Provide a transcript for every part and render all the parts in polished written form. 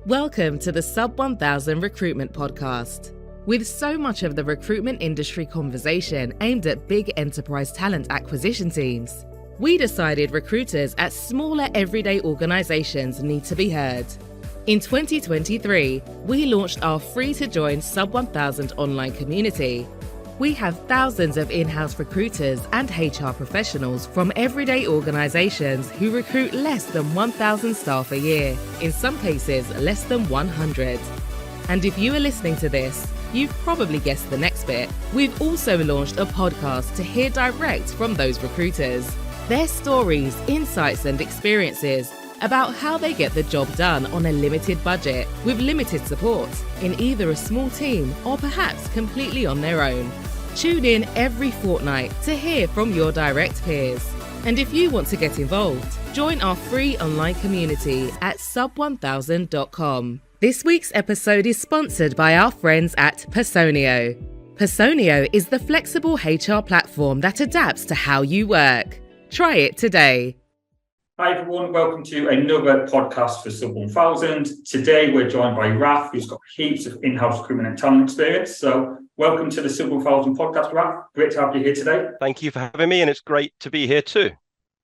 Welcome to the Sub 1000 Recruitment Podcast. With so much of the recruitment industry conversation aimed at big enterprise talent acquisition teams, we decided recruiters at smaller everyday organizations need to be heard. In 2023, we launched our free-to-join Sub 1000 online community. We have thousands of in-house recruiters and HR professionals from everyday organizations who recruit less than 1,000 staff a year, in some cases less than 100. And if you are listening to this, you've probably guessed the next bit. We've also launched a podcast to hear direct from those recruiters. Their stories, insights and experiences about how they get the job done on a limited budget with limited support in either a small team or perhaps completely on their own. Tune in every fortnight to hear from your direct peers. And if you want to get involved, join our free online community at sub1000.com. This week's episode is sponsored by our friends at Personio. Personio is the flexible HR platform that adapts to how you work. Try it today. Hi everyone, welcome to another podcast for Sub 1000. Today we're joined by Raph, who's got heaps of in-house recruitment and talent experience. So welcome to the Sub 1000 podcast, Raph. Great to have you here today. Thank you for having me, and it's great to be here too.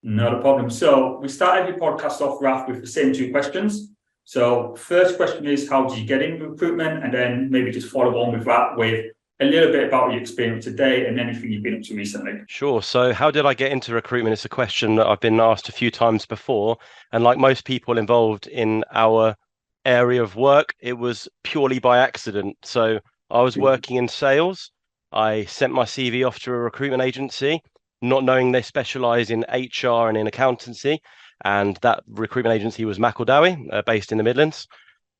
Not a problem. So we start every podcast off, Raph, with the same two questions. So first question is, how did you get into recruitment? And then maybe just follow on with that with a little bit about your experience today and anything you've been up to recently. Sure. So how did I get into recruitment? It's a question that I've been asked a few times before. And like most people involved in our area of work, it was purely by accident. So I was working in sales. I sent my CV off to a recruitment agency, not knowing they specialize in HR and in accountancy. And that recruitment agency was McEldowie, based in the Midlands.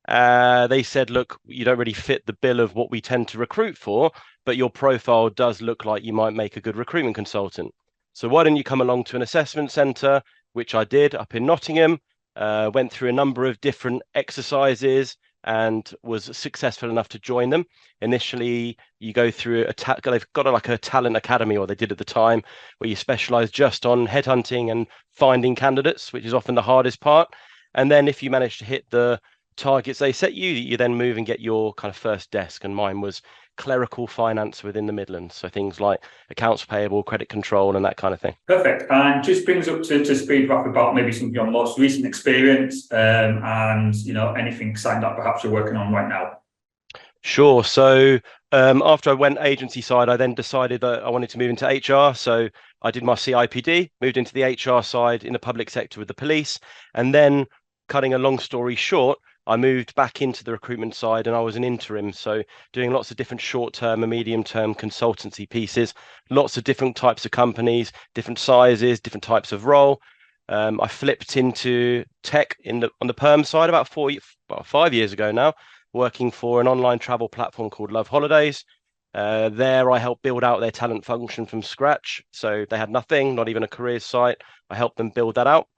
They said, look, you don't really fit the bill of what we tend to recruit for, but your profile does look like you might make a good recruitment consultant. So why don't you come along to an assessment centre, which I did up in Nottingham, went through a number of different exercises and was successful enough to join them. Initially, you go through they've got like a talent academy, or they did at the time, where you specialise just on headhunting and finding candidates, which is often the hardest part. And then if you manage to hit the targets they set you, you then move and get your kind of first desk, and mine was clerical finance within the Midlands, so things like accounts payable, credit control and that kind of thing. Perfect. And just brings up to speed, Raph, about maybe some of your most recent experience and anything exciting that perhaps you're working on right now. Sure. So after I went agency side, I then decided that I wanted to move into HR. So I did my CIPD, moved into the HR side in the public sector with the police, and then, cutting a long story short, I moved back into the recruitment side, and I was an interim. So doing lots of different short-term and medium-term consultancy pieces, lots of different types of companies, different sizes, different types of role. I flipped into tech on the perm side about 5 years ago now, working for an online travel platform called Love Holidays. There I helped build out their talent function from scratch. So they had nothing, not even a careers site. I helped them build that out.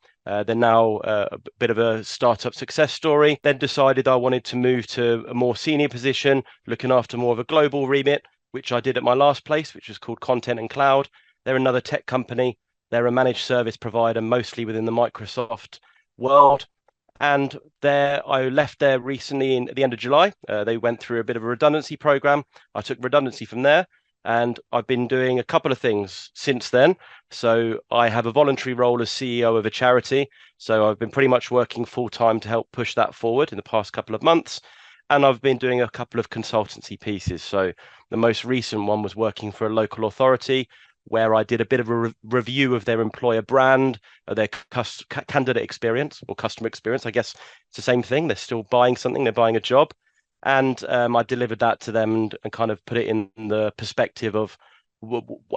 They're now a bit of a startup success story. Then decided I wanted to move to a more senior position, looking after more of a global remit, which I did at my last place, which was called Content and Cloud. They're another tech company. They're a managed service provider, mostly within the Microsoft world. And I left there recently at the end of July. They went through a bit of a redundancy program. I took redundancy from there. And I've been doing a couple of things since then. So I have a voluntary role as CEO of a charity. So I've been pretty much working full time to help push that forward in the past couple of months. And I've been doing a couple of consultancy pieces. So the most recent one was working for a local authority, where I did a bit of a review of their employer brand, their candidate experience or customer experience. I guess it's the same thing. They're still buying something. They're buying a job. And I delivered that to them and kind of put it in the perspective of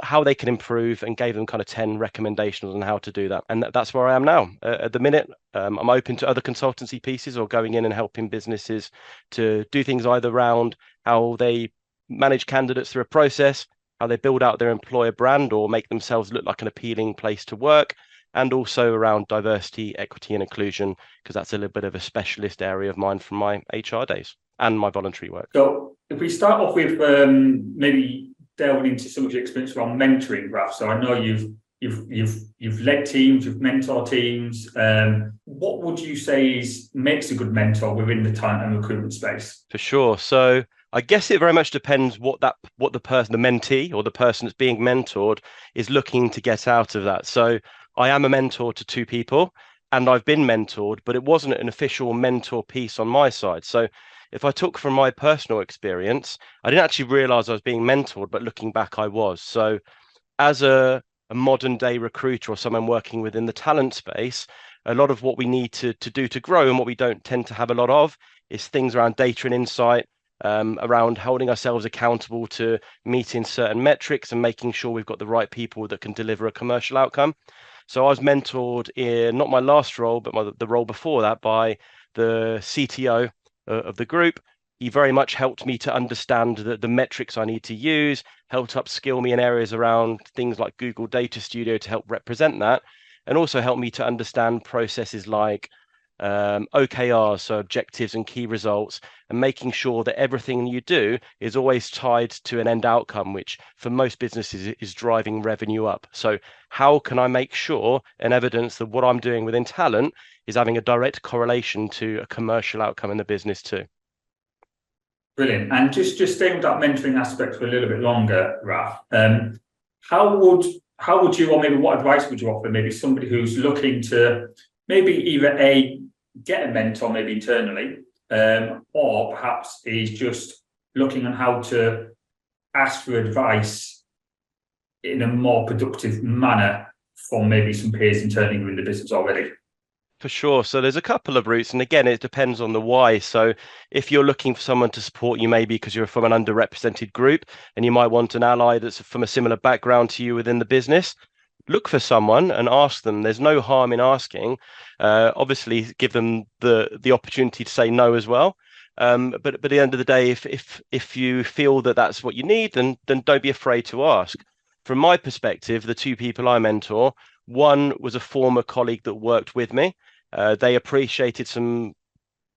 how they can improve, and gave them kind of 10 recommendations on how to do that. And that's where I am now. At the minute, I'm open to other consultancy pieces or going in and helping businesses to do things either around how they manage candidates through a process, how they build out their employer brand or make themselves look like an appealing place to work, and also around diversity, equity and inclusion, because that's a little bit of a specialist area of mine from my HR days and my voluntary work. So if we start off with maybe delving into some of your experience around mentoring, Raph. So I know you've you've led teams, you've mentored teams. What would you say makes a good mentor within the talent and recruitment space? For sure. So I guess it very much depends what the mentee or the person that's being mentored is looking to get out of that. So I am a mentor to two people and I've been mentored, but it wasn't an official mentor piece on my side. So if I took from my personal experience, I didn't actually realize I was being mentored, but looking back, I was. So as a modern day recruiter or someone working within the talent space, a lot of what we need to do to grow and what we don't tend to have a lot of is things around data and insight, around holding ourselves accountable to meeting certain metrics and making sure we've got the right people that can deliver a commercial outcome. So I was mentored in not my last role, but the role before that by the CTO of the group. He very much helped me to understand the metrics I need to use, helped upskill me in areas around things like Google Data Studio to help represent that, and also helped me to understand processes like OKRs, so objectives and key results, and making sure that everything you do is always tied to an end outcome, which for most businesses is driving revenue up. So how can I make sure and evidence that what I'm doing within talent is having a direct correlation to a commercial outcome in the business too? Brilliant. And just staying with that mentoring aspect for a little bit longer, Raf, how would you, or maybe what advice would you offer maybe somebody who's looking to maybe either get a mentor maybe internally, or perhaps is just looking on how to ask for advice in a more productive manner from maybe some peers internally within the business already? For sure. So there's a couple of routes. And again, it depends on the why. So if you're looking for someone to support you, maybe because you're from an underrepresented group and you might want an ally that's from a similar background to you within the business, look for someone and ask them. There's no harm in asking. Obviously, give them the opportunity to say no as well. But at the end of the day, if you feel that that's what you need, then don't be afraid to ask. From my perspective, the two people I mentor, one was a former colleague that worked with me. They appreciated some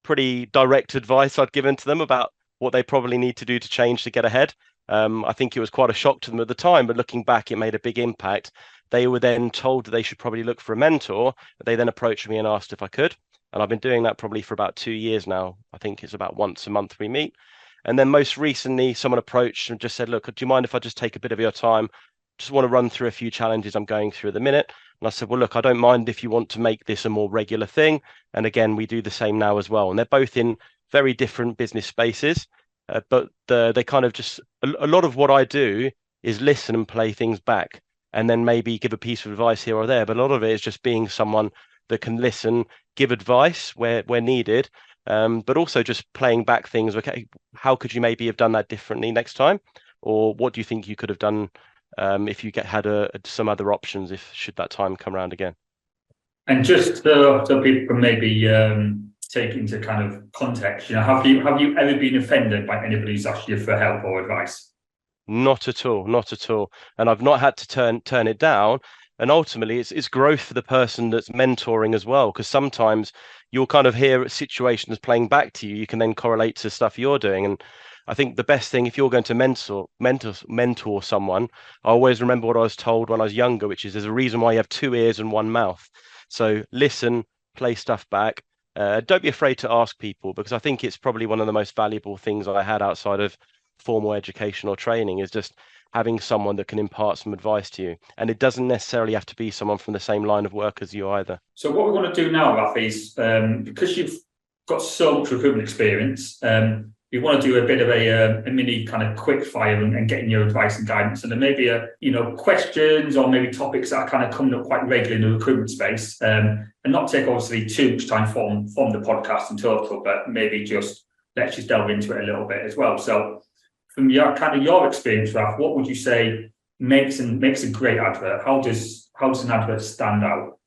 pretty direct advice I'd given to them about what they probably need to do to change to get ahead. I think it was quite a shock to them at the time, but looking back, it made a big impact. They were then told that they should probably look for a mentor. They then approached me and asked if I could. And I've been doing that probably for about 2 years now. I think it's about once a month we meet. And then most recently, someone approached and just said, look, do you mind if I just take a bit of your time? Just want to run through a few challenges I'm going through at the minute. And I said, well, look, I don't mind if you want to make this a more regular thing. And again, we do the same now as well. And they're both in very different business spaces. But they kind of just, a lot of what I do is listen and play things back and then maybe give a piece of advice here or there. But a lot of it is just being someone that can listen, give advice where needed, but also just playing back things. Okay, how could you maybe have done that differently next time? Or what do you think you could have done if you had some other options should that time come around again? And just so people can maybe take into kind of context, have you ever been offended by anybody who's asked you for help or advice? Not at all, not at all. And I've not had to turn it down. And ultimately, it's growth for the person that's mentoring as well, because sometimes you'll kind of hear situations playing back to you. You can then correlate to stuff you're doing. And I think the best thing, if you're going to mentor someone, I always remember what I was told when I was younger, which is there's a reason why you have 2 ears and 1 mouth. So listen, play stuff back. Don't be afraid to ask people, because I think it's probably one of the most valuable things I had outside of formal education or training is just having someone that can impart some advice to you. And it doesn't necessarily have to be someone from the same line of work as you either. So what we're going to do now, Raf, is because you've got so much recruitment experience, we want to do a bit of a mini kind of quick fire and getting your advice and guidance. And there may be questions or maybe topics that are kind of coming up quite regularly in the recruitment space, and not take obviously too much time from the podcast in total, but maybe let's just delve into it a little bit as well. So from your experience, Raf, what would you say makes a great advert? How does an advert stand out?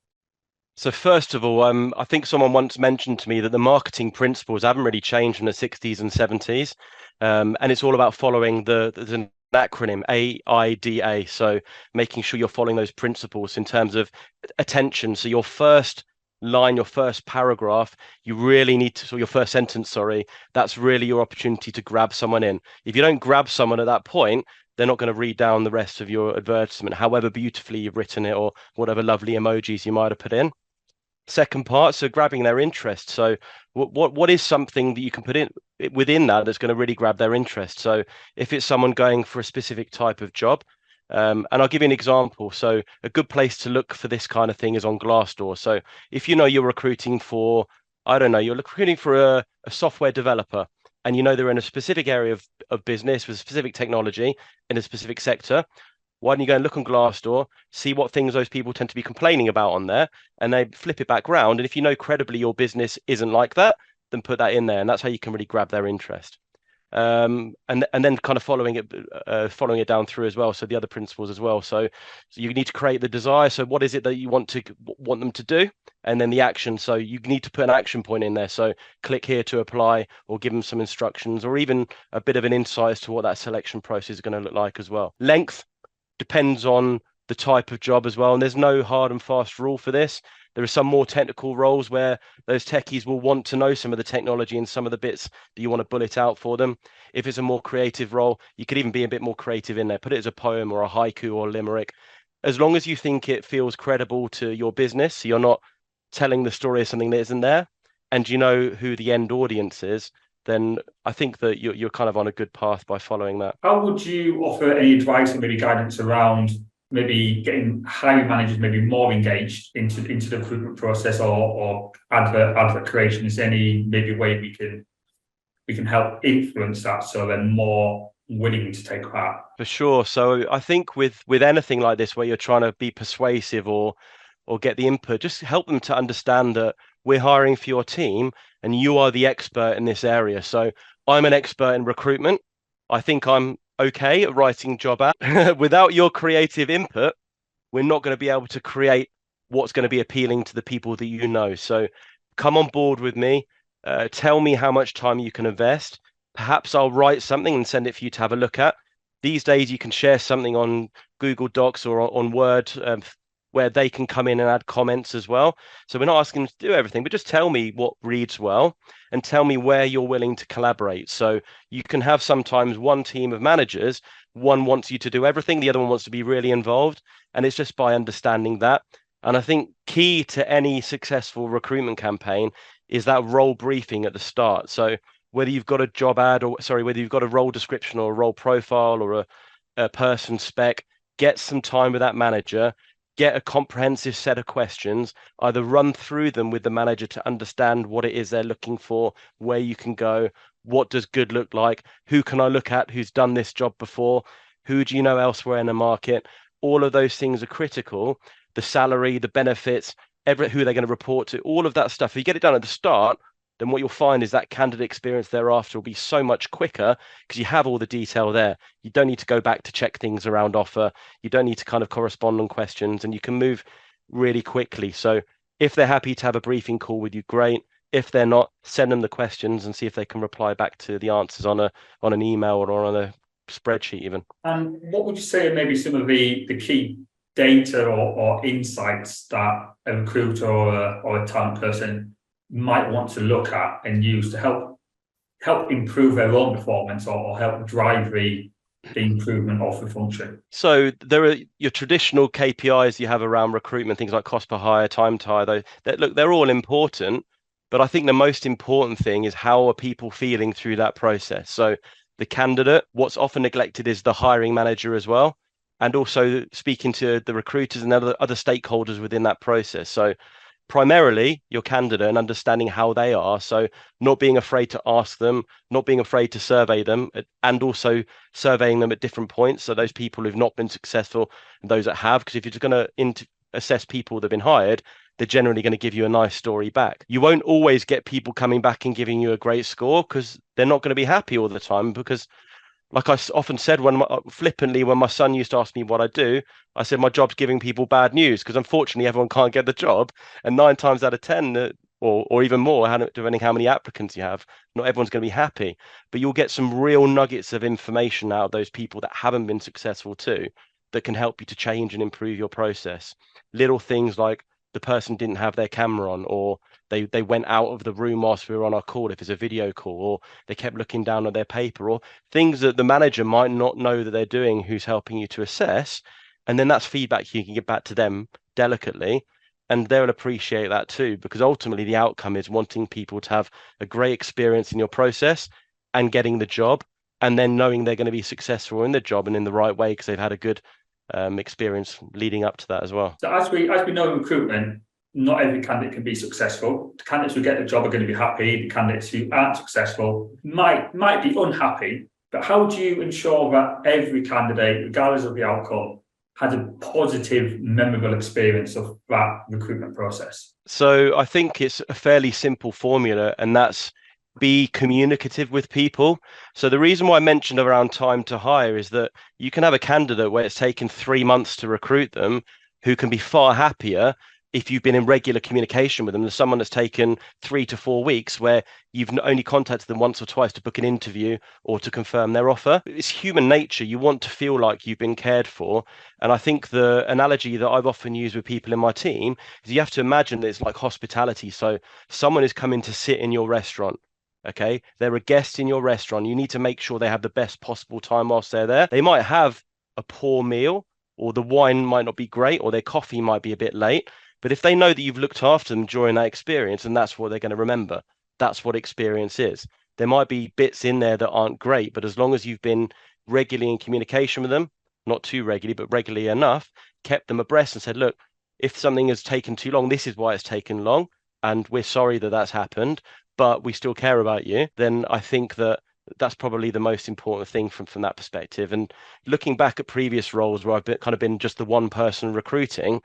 So first of all, I think someone once mentioned to me that the marketing principles haven't really changed from the 60s and 70s. And it's all about following there's an acronym, AIDA. So making sure you're following those principles in terms of attention. So your first line, your first paragraph, you really need to, so your first sentence, sorry, that's really your opportunity to grab someone in. If you don't grab someone at that point, they're not going to read down the rest of your advertisement, however beautifully you've written it or whatever lovely emojis you might have put in. Second part, so grabbing their interest. So what is something that you can put in within that that's going to really grab their interest? So if it's someone going for a specific type of job, and I'll give you an example. So a good place to look for this kind of thing is on Glassdoor. So if you know you're recruiting for, I don't know, you're recruiting for a software developer, and you know they're in a specific area of business with specific technology in a specific sector, why don't you go and look on Glassdoor, see what things those people tend to be complaining about on there, and they flip it back round. And if you know credibly your business isn't like that, then put that in there, and that's how you can really grab their interest. And then kind of following it down through as well. So the other principles as well. So you need to create the desire. So what is it that you want them to do, and then the action. So you need to put an action point in there. So click here to apply, or give them some instructions, or even a bit of an insight as to what that selection process is going to look like as well. Length depends on the type of job as well. And there's no hard and fast rule for this. There are some more technical roles where those techies will want to know some of the technology and some of the bits that you want to bullet out for them. If it's a more creative role, you could even be a bit more creative in there. Put it as a poem or a haiku or a limerick. As long as you think it feels credible to your business, so you're not telling the story of something that isn't there, and you know who the end audience is, then I think that you're kind of on a good path by following that. How would you offer any advice or maybe guidance around maybe getting hiring managers maybe more engaged into the recruitment process or advert creation? Is there any maybe way we can help influence that so they're more willing to take part? For sure. So I think with anything like this where you're trying to be persuasive or get the input, just help them to understand that we're hiring for your team and you are the expert in this area. So I'm an expert in recruitment. I think I'm okay at writing job ads. Without your creative input, we're not going to be able to create what's going to be appealing to the people that you know. So come on board with me. Tell me how much time you can invest. Perhaps I'll write something and send it for you to have a look at. These days, you can share something on Google Docs or on Word where they can come in and add comments as well. So we're not asking them to do everything, but just tell me what reads well and tell me where you're willing to collaborate. So you can have sometimes one team of managers, one wants you to do everything, the other one wants to be really involved. And it's just by understanding that. And I think key to any successful recruitment campaign is that role briefing at the start. So whether you've got a job ad whether you've got a role description or a role profile or a person spec, get some time with that manager, get a comprehensive set of questions, either run through them with the manager to understand what it is they're looking for, where you can go, what does good look like, who can I look at who's done this job before, who do you know elsewhere in the market. All of those things are critical. The salary, the benefits, who they're going to report to, all of that stuff. If you get it done at the start, then what you'll find is that candidate experience thereafter will be so much quicker because you have all the detail there. You don't need to go back to check things around offer. You don't need to kind of correspond on questions, and you can move really quickly. So if they're happy to have a briefing call with you, great. If they're not, send them the questions and see if they can reply back to the answers on an email or on a spreadsheet even. And what would you say are maybe some of the key data or insights that a recruiter or a talent person might want to look at and use to help improve their own performance or help drive the improvement of the function? So there are your traditional KPIs you have around recruitment, things like cost per hire, time to hire. They're all important, but I think the most important thing is how are people feeling through that process. So the candidate, what's often neglected is the hiring manager as well, and also speaking to the recruiters and other stakeholders within that process. So primarily your candidate and understanding how they are. So not being afraid to ask them, not being afraid to survey them, and also surveying them at different points. So those people who've not been successful and those that have, because if you're just going to assess people that have been hired, they're generally going to give you a nice story back. You won't always get people coming back and giving you a great score because they're not going to be happy all the time. Because like I often said flippantly, when my son used to ask me what I do, I said my job's giving people bad news because unfortunately everyone can't get the job. And 9 times out of 10, or even more, depending how many applicants you have, not everyone's going to be happy. But you'll get some real nuggets of information out of those people that haven't been successful too, that can help you to change and improve your process. Little things like the person didn't have their camera on, or they went out of the room whilst we were on our call, if it's a video call, or they kept looking down at their paper, or things that the manager might not know that they're doing, who's helping you to assess. And then that's feedback you can give back to them delicately, and they'll appreciate that too, because ultimately the outcome is wanting people to have a great experience in your process and getting the job, and then knowing they're going to be successful in the job and in the right way because they've had a good experience leading up to that as well. So as we know in recruitment, not every candidate can be successful. The candidates who get the job are going to be happy. The candidates who aren't successful might be unhappy. But how do you ensure that every candidate, regardless of the outcome, had a positive, memorable experience of that recruitment process? So I think it's a fairly simple formula, and that's be communicative with people. So the reason why I mentioned around time to hire is that you can have a candidate where it's taken 3 months to recruit them, who can be far happier if you've been in regular communication with them than someone that's taken 3 to 4 weeks where you've only contacted them once or twice to book an interview or to confirm their offer. It's human nature. You want to feel like you've been cared for. And I think the analogy that I've often used with people in my team is you have to imagine that it's like hospitality. So someone is coming to sit in your restaurant. Okay, they're a guest in your restaurant. You need to make sure they have the best possible time whilst they're there. They might have a poor meal, or the wine might not be great, or their coffee might be a bit late. But if they know that you've looked after them during that experience, and that's what they're going to remember, that's what experience is. There might be bits in there that aren't great, but as long as you've been regularly in communication with them, not too regularly, but regularly enough, kept them abreast and said, look, if something has taken too long, this is why it's taken long, and we're sorry that that's happened, but we still care about you, then I think that that's probably the most important thing from that perspective. And looking back at previous roles where I've kind of been just the one person recruiting,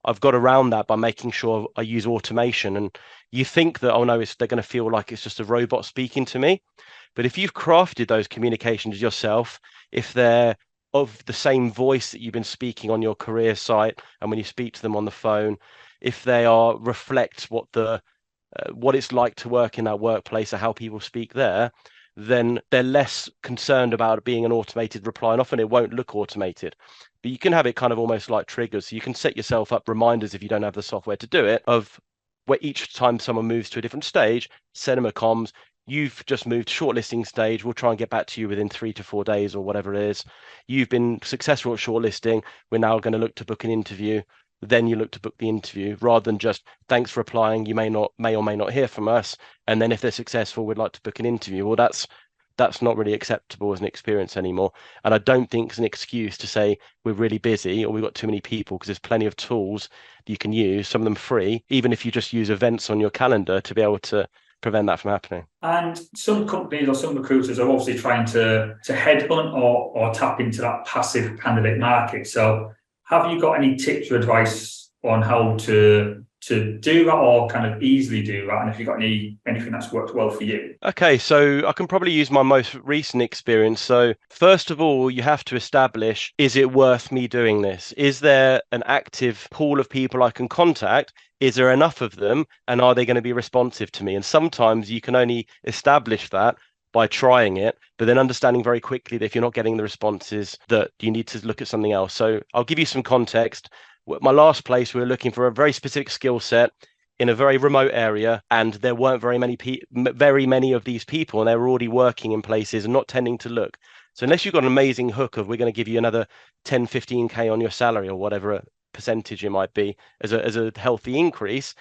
I've got around that by making sure I use automation. And you think that, oh no, they're going to feel like it's just a robot speaking to me. But if you've crafted those communications yourself, if they're of the same voice that you've been speaking on your career site, and when you speak to them on the phone, if they reflect what it's like to work in that workplace or how people speak there, then they're less concerned about it being an automated reply, and often it won't look automated. But you can have it kind of almost like triggers. So you can set yourself up reminders, if you don't have the software to do it, of where each time someone moves to a different stage, send them a comms. You've just moved shortlisting stage. We'll try and get back to you within 3 to 4 days or whatever it is. You've been successful at shortlisting. We're now going to look to book an interview. Then you look to book the interview, rather than just thanks for applying. You may or may not hear from us. And then if they're successful, we'd like to book an interview. Well, that's not really acceptable as an experience anymore. And I don't think it's an excuse to say we're really busy or we've got too many people, because there's plenty of tools that you can use, some of them free, even if you just use events on your calendar to be able to prevent that from happening. And some companies or some recruiters are obviously trying to headhunt or tap into that passive candidate market. So have you got any tips or advice on how to do that, or kind of easily do that? And if you've got anything that's worked well for you? Okay, so I can probably use my most recent experience. So first of all, you have to establish, is it worth me doing this? Is there an active pool of people I can contact? Is there enough of them? And are they going to be responsive to me? And sometimes you can only establish that by trying it, but then understanding very quickly that if you're not getting the responses, that you need to look at something else. So I'll give you some context. My last place, we were looking for a very specific skill set in a very remote area, and there weren't very many of these people, and they were already working in places and not tending to look. So unless you've got an amazing hook of, we're going to give you another 10, 15K on your salary or whatever percentage it might be as a healthy increase,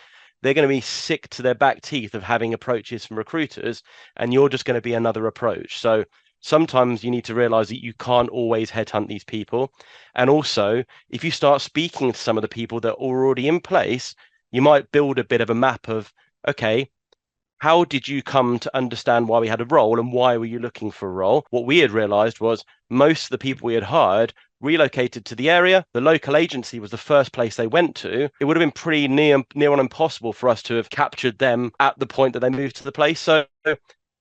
they're going to be sick to their back teeth of having approaches from recruiters, and you're just going to be another approach. So sometimes you need to realize that you can't always headhunt these people. And also, if you start speaking to some of the people that are already in place, you might build a bit of a map of, okay, how did you come to understand why we had a role and why were you looking for a role? What we had realized was most of the people we had hired relocated to the area. The local agency was the first place they went to. It would have been pretty near on impossible for us to have captured them at the point that they moved to the place. So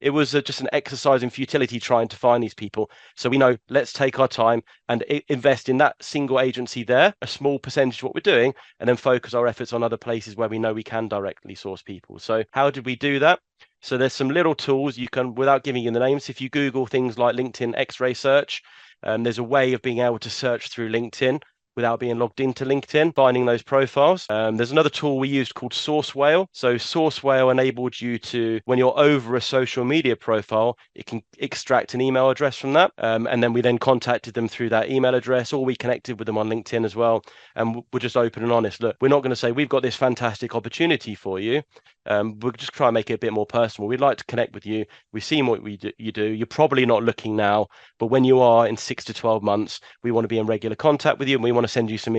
it was just an exercise in futility trying to find these people. So we know, let's take our time and invest in that single agency there, a small percentage of what we're doing, and then focus our efforts on other places where we know we can directly source people. So how did we do that? So there's some little tools you can, without giving you the names, if you Google things like LinkedIn X-ray search, there's a way of being able to search through LinkedIn without being logged into LinkedIn, finding those profiles. There's another tool we used called Source Whale. So Source Whale enabled you to, when you're over a social media profile, it can extract an email address from that. And then we then contacted them through that email address, or we connected with them on LinkedIn as well. And we're just open and honest. Look, we're not going to say we've got this fantastic opportunity for you. We'll just try and make it a bit more personal. We'd like to connect with you. We've seen what you do. You're probably not looking now, but when you are in 6 to 12 months, we want to be in regular contact with you, and we want to send you some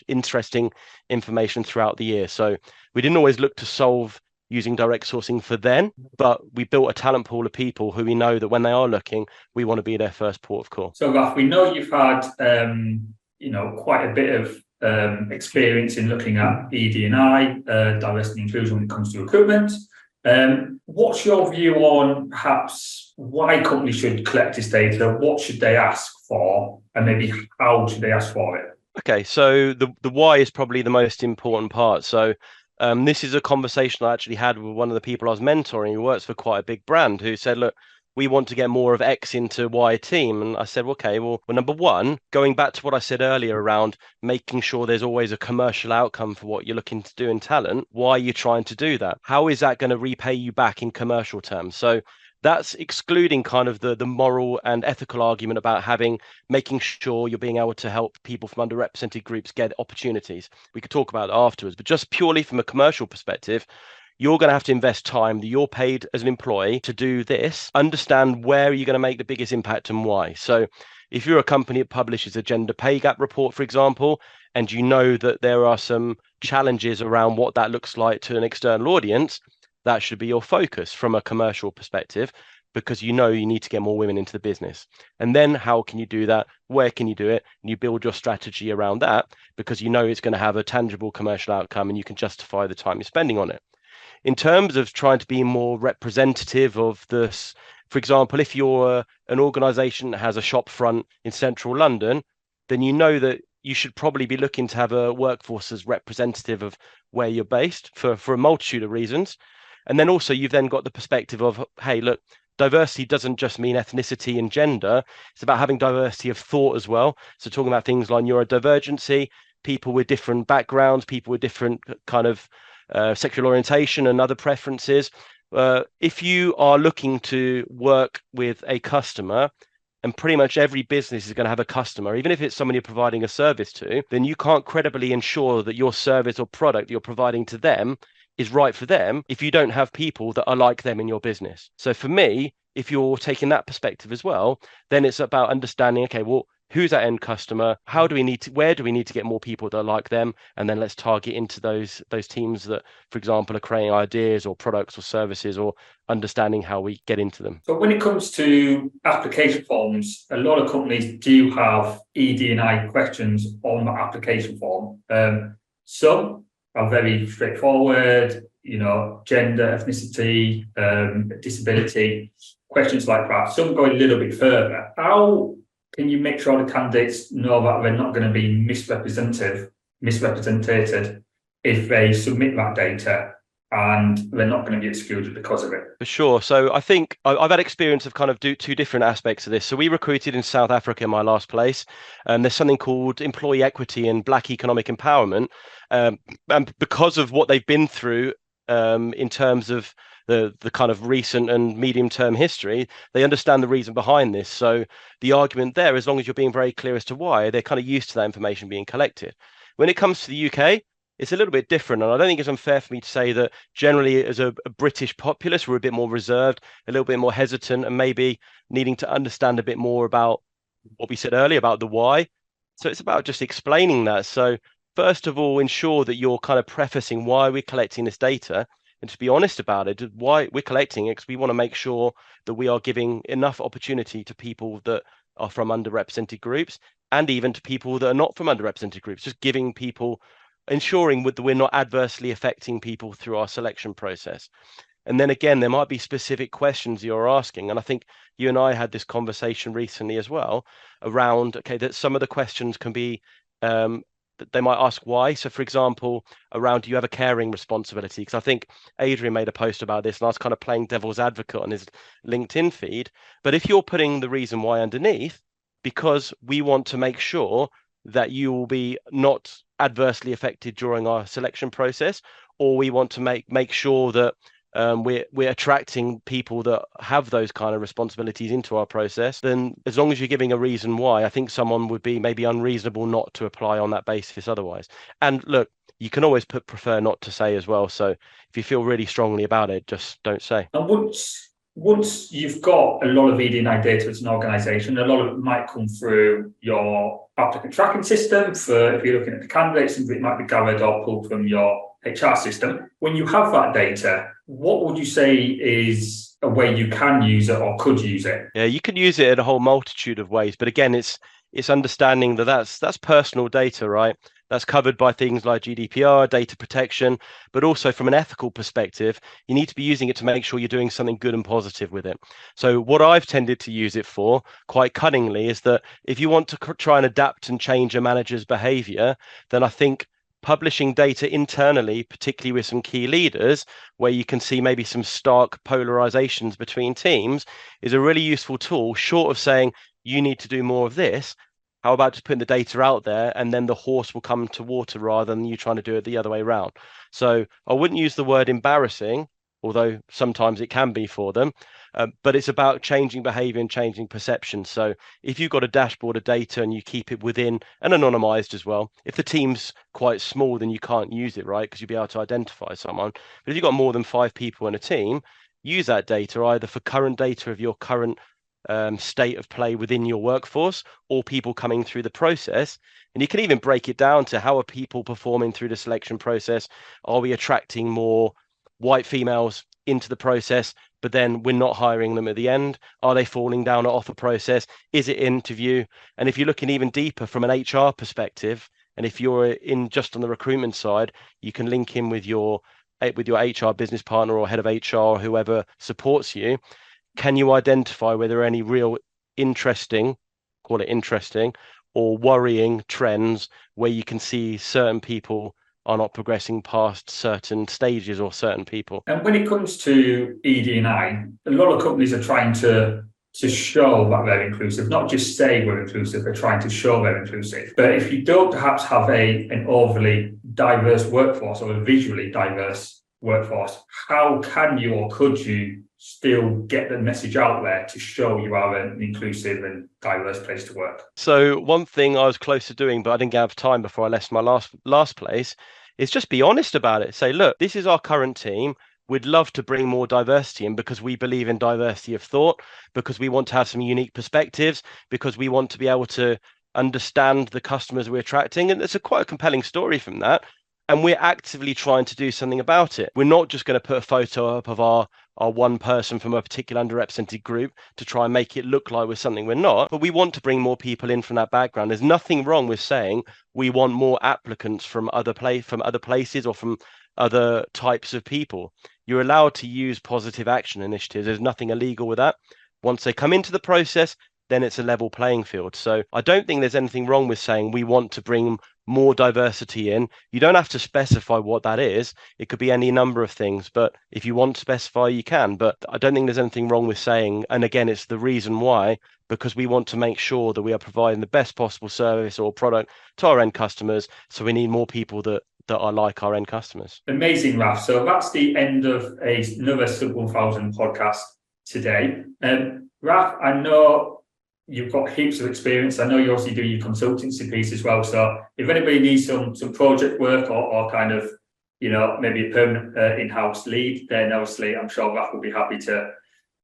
interesting information throughout the year. So we didn't always look to solve using direct sourcing for then, but we built a talent pool of people who we know that when they are looking, we want to be their first port of call. So Raf, we know you've had quite a bit of experience in looking at ED&I, diversity and inclusion when it comes to recruitment. What's your view on perhaps why companies should collect this data? What should they ask for? And maybe how should they ask for it? Okay, so the why is probably the most important part. So this is a conversation I actually had with one of the people I was mentoring who works for quite a big brand, who said, look, we want to get more of X into Y team. And I said, okay, well, number one, going back to what I said earlier around making sure there's always a commercial outcome for what you're looking to do in talent, why are you trying to do that? How is that going to repay you back in commercial terms? So that's excluding kind of the moral and ethical argument about making sure you're being able to help people from underrepresented groups get opportunities. We could talk about it afterwards, but just purely from a commercial perspective, you're going to have to invest time that you're paid as an employee to do this, understand where you're going to make the biggest impact and why. So if you're a company that publishes a gender pay gap report, for example, and you know that there are some challenges around what that looks like to an external audience, that should be your focus from a commercial perspective, because you know you need to get more women into the business. And then how can you do that? Where can you do it? And you build your strategy around that, because you know it's going to have a tangible commercial outcome and you can justify the time you're spending on it. In terms of trying to be more representative of this, for example, if you're an organization that has a shop front in central London, then you know that you should probably be looking to have a workforce as representative of where you're based for a multitude of reasons. And then also you've then got the perspective of, hey, look, diversity doesn't just mean ethnicity and gender. It's about having diversity of thought as well. So talking about things like neurodivergency, people with different backgrounds, people with different kind of sexual orientation and other preferences. If you are looking to work with a customer, and pretty much every business is going to have a customer, even if it's someone you're providing a service to, then you can't credibly ensure that your service or product you're providing to them is right for them if you don't have people that are like them in your business. So for me, if you're taking that perspective as well, then it's about understanding, okay, well, who's that end customer? Where do we need to get more people that are like them? And then let's target into those teams that, for example, are creating ideas or products or services, or understanding how we get into them. So when it comes to application forms, a lot of companies do have ED&I questions on the application form. Some are very straightforward, gender, ethnicity, disability, questions like that. Some go a little bit further. How can you make sure the candidates know that they're not going to be misrepresented if they submit that data and they're not going to be excluded because of it? For sure. So I think I've had experience of kind of two different aspects of this. So we recruited in South Africa in my last place. There's something called employee equity and Black economic empowerment. And because of what they've been through in terms of the kind of recent and medium-term history, they understand the reason behind this. So the argument there, as long as you're being very clear as to why, they're kind of used to that information being collected. When it comes to the UK, it's a little bit different. And I don't think it's unfair for me to say that generally as a British populace, we're a bit more reserved, a little bit more hesitant, and maybe needing to understand a bit more about what we said earlier about the why. So it's about just explaining that. So first of all, ensure that you're kind of prefacing why we're collecting this data, and to be honest about it, why we're collecting it, because we want to make sure that we are giving enough opportunity to people that are from underrepresented groups, and even to people that are not from underrepresented groups, just giving people, ensuring that we're not adversely affecting people through our selection process. And then again, there might be specific questions you're asking. And I think you and I had this conversation recently as well around, okay, that some of the questions can be, they might ask why. So for example, around, do you have a caring responsibility? Because I think Adrian made a post about this and I was kind of playing devil's advocate on his LinkedIn feed. But if you're putting the reason why underneath, because we want to make sure that you will be not adversely affected during our selection process, or we want to make sure that we're attracting people that have those kind of responsibilities into our process, then as long as you're giving a reason why, I think someone would be maybe unreasonable not to apply on that basis otherwise. And look, you can always prefer not to say as well. So if you feel really strongly about it, just don't say. And once you've got a lot of ED&I data as an organisation, a lot of it might come through your applicant tracking system. For if you're looking at the candidates, it might be gathered or pulled from your HR system. When you have that data, what would you say is a way you can use it or could use it? Yeah, you can use it in a whole multitude of ways, but again, it's understanding that that's personal data, right? That's covered by things like GDPR, data protection, but also from an ethical perspective, you need to be using it to make sure you're doing something good and positive with it. So what I've tended to use it for, quite cunningly, is that if you want to try and adapt and change a manager's behavior, then I think publishing data internally, particularly with some key leaders, where you can see maybe some stark polarizations between teams, is a really useful tool, short of saying, you need to do more of this. How about just putting the data out there and then the horse will come to water rather than you trying to do it the other way around? So I wouldn't use the word embarrassing, although sometimes it can be for them, but it's about changing behavior and changing perception. So if you've got a dashboard of data and you keep it within and anonymized as well, if the team's quite small, then you can't use it, right? Because you'll be able to identify someone. But if you've got more than 5 people in a team, use that data either for current data of your current state of play within your workforce or people coming through the process. And you can even break it down to how are people performing through the selection process? Are we attracting more white females into the process, but then we're not hiring them at the end? Are they falling down an offer process? Is it interview? And if you're looking even deeper from an HR perspective, and if you're in just on the recruitment side, you can link in with your HR business partner or head of HR or whoever supports you. Can you identify whether there are any real call it interesting, or worrying trends where you can see certain people are not progressing past certain stages or certain people? And when it comes to ED&I, a lot of companies are trying to show that they're inclusive, not just say we're inclusive, they're trying to show they're inclusive. But if you don't perhaps have an overly diverse workforce or a visually diverse workforce, how can you or could you still get the message out there to show you are an inclusive and diverse place to work? So one thing I was close to doing, but I didn't have time before I left my last place, is just be honest about it. Say, look, this is our current team. We'd love to bring more diversity in because we believe in diversity of thought, because we want to have some unique perspectives, because we want to be able to understand the customers we're attracting. And it's quite a compelling story from that. And we're actively trying to do something about it. We're not just going to put a photo up of our one person from a particular underrepresented group to try and make it look like we're something we're not, but we want to bring more people in from that background. There's nothing wrong with saying we want more applicants from other places or from other types of people. You're allowed to use positive action initiatives. There's nothing illegal with that. Once they come into the process, then it's a level playing field. So I don't think there's anything wrong with saying we want to bring more diversity in. You don't have to specify what that is. It could be any number of things, but if you want to specify, you can. But I don't think there's anything wrong with saying, and again, it's the reason why, because we want to make sure that we are providing the best possible service or product to our end customers. So we need more people that are like our end customers. Amazing, Raf. So that's the end of another Sub 1000 podcast today. Raf, I know you've got heaps of experience. I know you're obviously doing your consultancy piece as well. So if anybody needs some project work or kind of, maybe a permanent in-house lead, then obviously I'm sure Raf will be happy to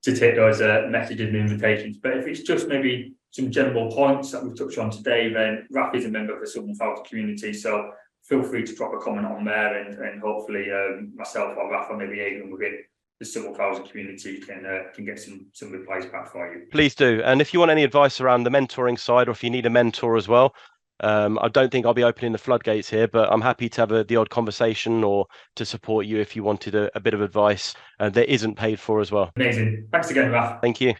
take those messages and invitations. But if it's just maybe some general points that we've touched on today, then Raf is a member of the Sub 1000 community. So feel free to drop a comment on there and hopefully myself or Raf or maybe even within the Sub 1000 community can get some replies back for you. Please do. And if you want any advice around the mentoring side, or if you need a mentor as well, I don't think I'll be opening the floodgates here, but I'm happy to have the odd conversation or to support you if you wanted a bit of advice that isn't paid for as well. Amazing. Thanks again, Raf. Thank you.